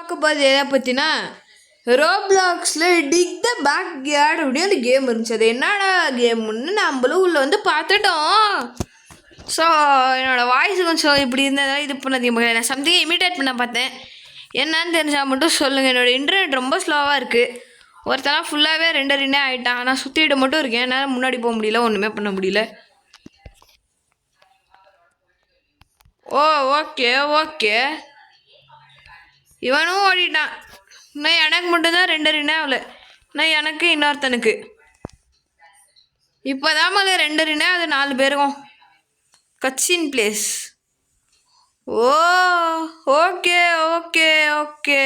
பார்க்கும்போது எதை பற்றினா ரோப்ளாக்ஸில் டிக் த பேக் யார்டு அப்படின்னு அந்த கேம் இருந்துச்சு. அது என்னடா கேம்னு நம்மளும் உள்ளே வந்து பார்த்துட்டோம். ஸோ என்னோடய வாய்ஸ் கொஞ்சம் இப்படி இருந்ததால் இது பண்ணாதீங்க. நான் சம்திங் இமிட்டேட் பண்ண பார்த்தேன். என்னன்னு தெரிஞ்சால் மட்டும் சொல்லுங்கள். என்னோடய இன்டர்நெட் ரொம்ப ஸ்லோவாக இருக்குது. ஒருத்தலாம் ஃபுல்லாகவே ரெண்டரினே ஆகிட்டான். ஆனால் சுற்றிட்டு மட்டும் இருக்கேன். என்னால் முன்னாடி போக முடியல, ஒன்றுமே பண்ண முடியல. ஓ ஓகே ஓகே, இவனும் ஓடிட்டான். இன்னும் எனக்கு மட்டும்தான் ரெண்டரினே ஆகல. இன்னும் எனக்கு இன்னொருத்தனுக்கு இப்போதான் முதல்ல ரெண்டரினே அது 4 பேருக்கும் கட்சின் பிளேஸ். ஓ ஓகே ஓகே ஓகே,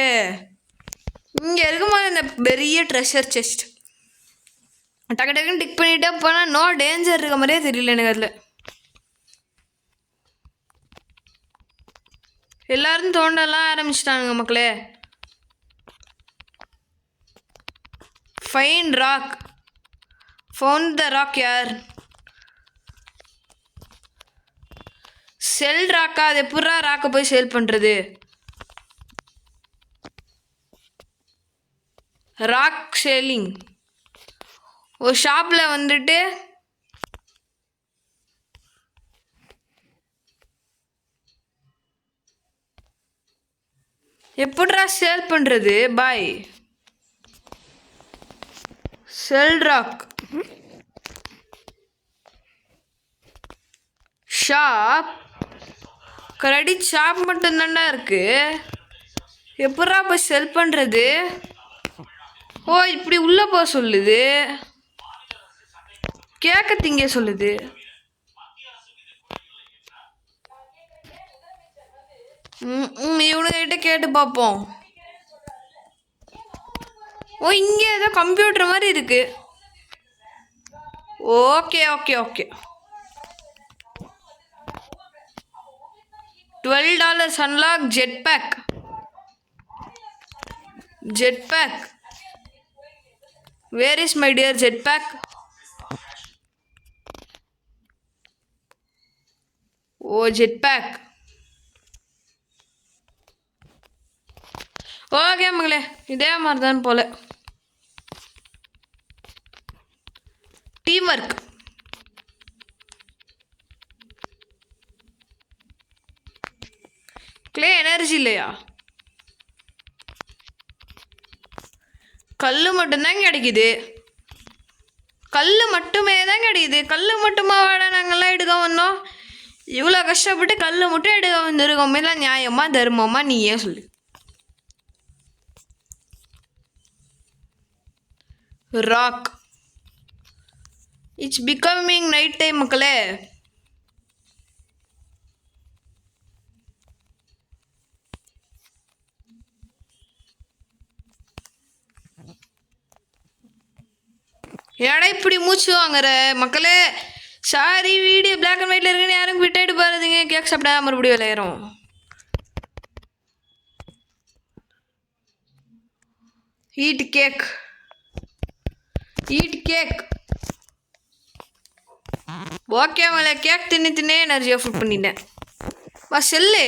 இங்கே இருக்கும்போது இந்த பெரிய ட்ரெஷர் செஸ்ட் டக்கு டக்குன்னு டிக் பண்ணிகிட்டே போனால் நோ டேஞ்சர் இருக்க மாதிரியே தெரியல எனக்கு. அதில் எல்லாரும் தோண்டலாம் ஆரம்பிச்சிட்டானுங்க மக்களே. Fine rock, found the rock. யார் செல் ராக்கா? அது எப்படா ராக்கை போய் சேல் பண்ணுறது? ராக் சேலிங் ஒரு ஷாப்பில் வந்துட்டு எப்படா சேல் பண்ணுறது? பாய் செல் ராக் ஷாப், கிரெடிட் ஷாப் மட்டும்தான்டா இருக்கு. எப்படா போய் செல் பண்ணுறது? ஓ இப்படி உள்ளே போக சொல்லுது, கேட்க திங்க சொல்லுது. இவனுங்கிட்ட கேட்டு பார்ப்போம். ஓ இங்கே ஏதோ கம்ப்யூட்டர் மாதிரி இருக்கு. Okay okay okay, $12 unlock jetpack. Jetpack, where is my dear jetpack? ஓ ஜெட்பேக். ஓகே மகளே, இதே மாதிரி தான் போல. Team work. கிளே எனர்ஜி இல்லையா? கல் மட்டும்தான் கிடைக்குது. கல் மட்டுமே தான் கிடைக்குது. கல் மட்டுமா வாடா நாங்கள்லாம் எடுக்க வந்தோம்? இவ்வளோ கஷ்டப்பட்டு கல் மட்டும் எடுக்க வந்துருக்கோம். இதெல்லாம் நியாயமா தர்மமா நீயே சொல்லு. Rock, it's becoming night time மக்களே. ஏடா இப்படி மூச்சு வாங்குற மக்களே? சாரி, வீடியோ பிளாக் அண்ட் ஒயிட்ல இருக்குன்னு யாரும் விட்டுட்டு போகிறதுங்க. கேக் சாப்பிட்டா மறுபடியும் விளையாடும். Eat cake, eat cake. Okay மலை, கேக் தின்னு தின்னே எனர்ஜியை ஃபுட் பண்ணிட்டேன். வா cell.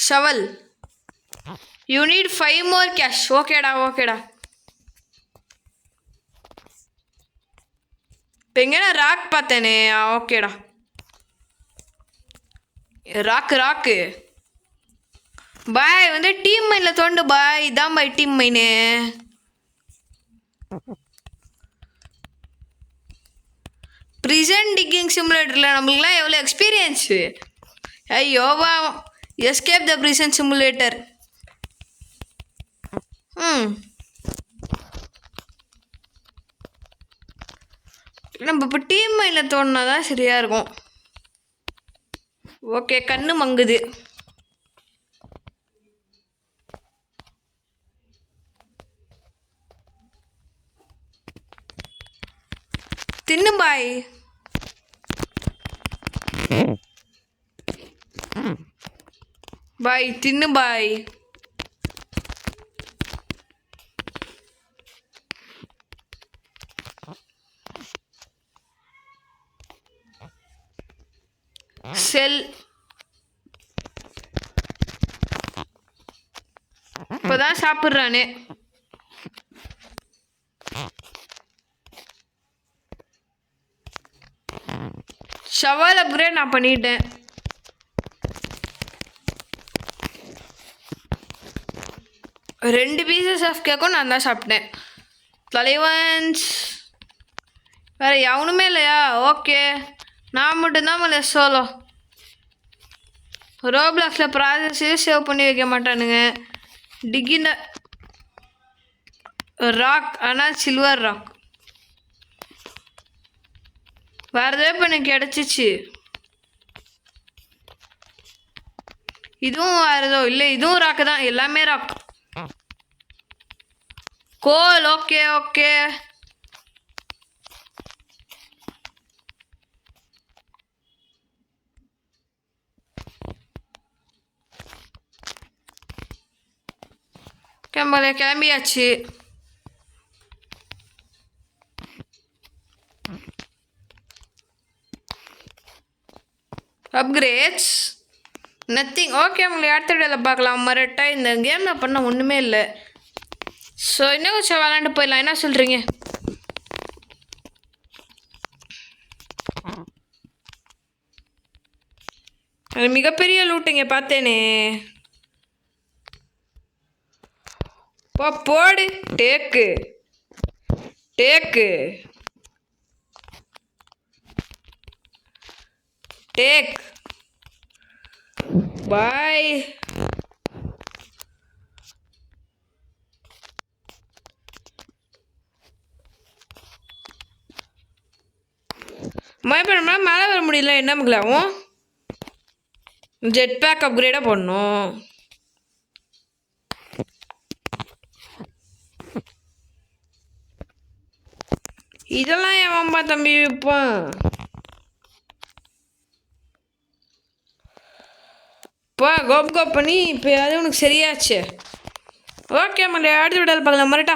Shovel, you need 5 more cash. ஓகேடா ஓகேடா. இப்போ எங்கேனா ராக் பார்த்தேனே. ஓகேடா, ராக்கு ராக்கு. பாய் வந்து டீம் மைனில் தோண்டு பாய். இதான் பாய் டீம் மைனு. ப்ரிசன் டிக்கிங் சிமுலேட்டரில் நம்மளுக்குலாம் எவ்வளோ எக்ஸ்பீரியன்ஸு. ஐயோவா, எஸ்கேப் த ப்ரிசன் சிமுலேட்டர். நம்ம இப்போ டீம் மைனில் தோணுனா தான் சரியாக இருக்கும். ஓகே, கண்ணு மங்குது. தின்னு பாய். பாய் தின்னு பாய். செல். இப்போதான் சாப்பிட்றானே. ஷவல் அப்கிரேட் நான் பண்ணிட்டேன். ரெண்டு பீசஸ் ஆஃப் கேக்கும் நான் தான் சாப்பிட்டேன். தலைவன்ஸ் வேறு எவனுமே இல்லையா? ஓகே, நான் மட்டும்தான் மேலே சோலோ. ரோப்ளாக்ஸில் ப்ராசஸே சேவ் பண்ணி வைக்க மாட்டானுங்க. டிகின ராக், ஆனால் சில்வர் ராக் வேறு ஏதோ இப்போ எனக்கு கிடச்சிச்சு. இதுவும் வேறு ஏதோ இல்லை, இதுவும் ராக்கு தான், எல்லாமே ராக். கோல். ஓகே ஓகே, கிளம்பியாச்சு. Upgrades nothing. ஓகே, உங்களை அடுத்த வீடியோவில் பார்க்கலாம். மரட்டா இந்த கேமில் பண்ண ஒன்றுமே இல்லை. ஸோ இன்னும் கொஞ்சம் விளாண்டு போயிடலாம். என்ன சொல்கிறீங்க? அது மிகப்பெரிய லூட்டுங்க பார்த்தேனே. போடு. டேக்கு டேக்கு டேக். பாய். மயப்பட மேலே வர முடியல. என்ன மங்களாவும் ஜெட் பேக் அப்கிரேடாக பண்ணணும். இதெல்லாம் ஏவாம்பா தம்பி விற்பான். கோப் பண்ணி இப்போ அது உனக்கு சரியாச்சு. ஓகே மங்களே, அடுத்த விடாது பார்க்கலாம். மரட்டா.